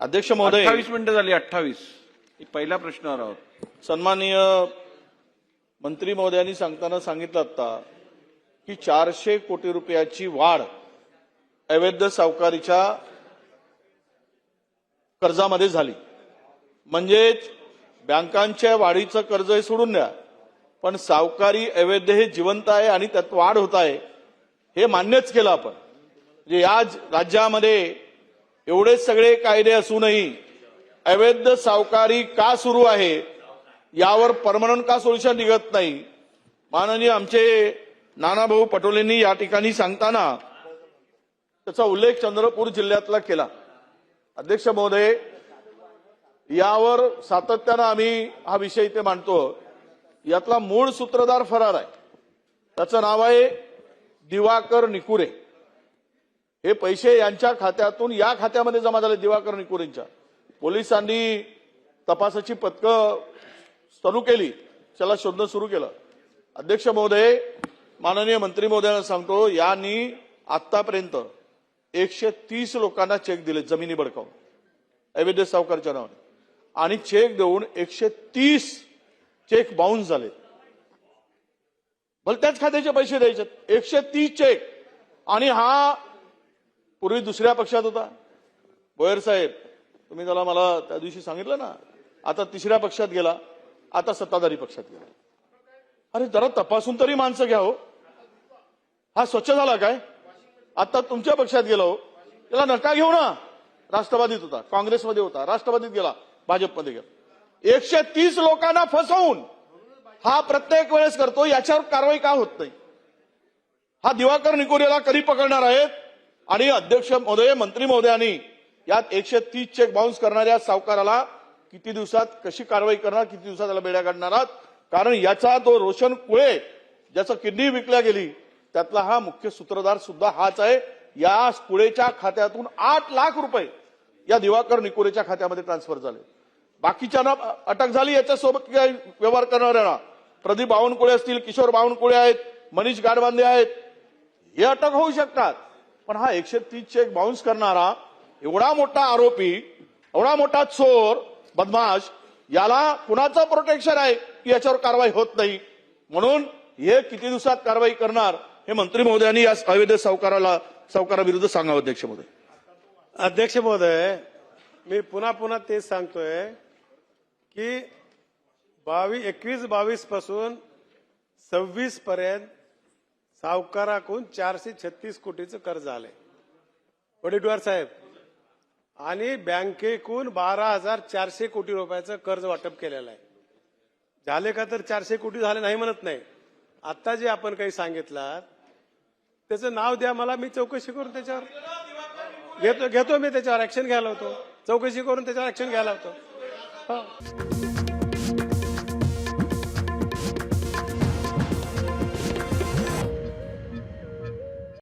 अध्यक्ष महोदय, 28 मिनिटं झाली. 28. पहिल्या प्रश्नावर आहोत. सन्माननीय मंत्री महोदयांनी सांगताना सांगितलं आता की 400 कोटी रुपयाची वाढ अवैध सावकारीच्या कर्जामध्ये झाली. म्हणजेच बँकांच्या वाढीचं कर्ज हे सोडून द्या, पण सावकारी अवैध हे जिवंत आहे आणि त्यात वाढ होत आहे हे मान्यच केलं आपण. म्हणजे या राज्यामध्ये एवढे सगळे कायदे असूनही अवैध सावकारी का सुरू आहे यावर परमनंट का सोल्युशन निघत नाही. माननीय आमचे नानाभाऊ पटोलेंनी या ठिकाणी सांगताना त्याचा उल्लेख चंद्रपूर जिल्ह्यातला केला. अध्यक्ष महोदय, यावर सातत्यानं आम्ही हा विषय इथे मांडतो. यातला मूळ सूत्रधार फरार आहे. त्याचं नाव आहे दिवाकर निकुरे. हे पैसे यांच्या खात्यातून या खात्यामध्ये जमा झाले, दिवाकर निकुरेंच्या. पोलिसांनी तपासाची पथकं सुरू केली, त्याला शोधणं सुरू केलं. अध्यक्ष महोदय, माननीय मंत्री महोदयांना सांगतो, यांनी आतापर्यंत 130 लोकांना चेक दिले जमिनी बळकावून अवैध सावकारच्या नावाने, आणि चेक देऊन 130 चेक बाउन्स झाले. भले त्याच खात्याचे पैसे द्यायचे. 130 चेक. आणि हा पूर्वी दुसऱ्या पक्षात होता. बोयर साहेब, तुम्ही त्याला मला त्या दिवशी सांगितलं ना, आता तिसऱ्या पक्षात गेला, आता सत्ताधारी पक्षात गेला. अरे जरा तपासून तरी माणसं घ्या हो. हा स्वच्छ झाला काय? आता तुमच्या पक्षात गेला हो. त्याला नका घेऊ ना. राष्ट्रवादीत होता, काँग्रेसमध्ये होता, राष्ट्रवादीत गेला, भाजपमध्ये गेला. 130 लोकांना फसवून हा प्रत्येक वेळेस करतो. याच्यावर कारवाई का होत नाही? हा दिवाकर निकोरेला कधी पकडणार आहेत? आणि अध्यक्ष महोदय, मंत्री महोदयांनी यात 130 चेक बाउन्स करणाऱ्या सावकाराला किती दिवसात कशी कारवाई करणार, किती दिवसात त्याला बेड्या काढणार आहात? कारण याचा तो रोशन कुळे ज्याचं किडनी विकल्या गेली त्यातला हा मुख्य सूत्रधार सुद्धा हाच आहे. या कुळेच्या खात्यातून 8 लाख रुपये या दिवाकर निकोरेच्या खात्यामध्ये ट्रान्सफर झाले. बाकीच्यांना अटक झाली. याच्यासोबत काही व्यवहार करणाऱ्यांना प्रदीप बावनकुळे असतील, किशोर बावनकुळे आहेत, मनीष गाडबांधे आहेत, हे अटक होऊ शकतात. पण हा 130 चेक बाउन्स करणारा एवढा मोठा आरोपी, एवढा मोठा चोर, बदमाश, याला कुणाचं प्रोटेक्शन आहे की याच्यावर कारवाई होत नाही? म्हणून हे किती दिवसात कारवाई करणार हे मंत्री महोदयांनी या अवैध सावकाराविरुद्ध सांगावं. अध्यक्ष महोदय. अध्यक्ष महोदय, मी पुन्हा तेच सांगतोय की 21-22 पासून 26 पर्यंत सावकाराकडून 436 कोटीचं कर्ज आलंय वडेट्टीवार साहेब, आणि बँकेकडून 12,400 कोटी रुपयाचं कर्ज वाटप केलेलं आहे. झाले का? तर 400 कोटी झाले नाही म्हणत नाही. आता जे आपण काही सांगितलं त्याचं नाव द्या मला, मी चौकशी करून त्याच्यावर घेतो मी त्याच्यावर ऍक्शन घ्यायला होतो. चौकशी करून त्याच्यावर ऍक्शन घ्यायला होतो.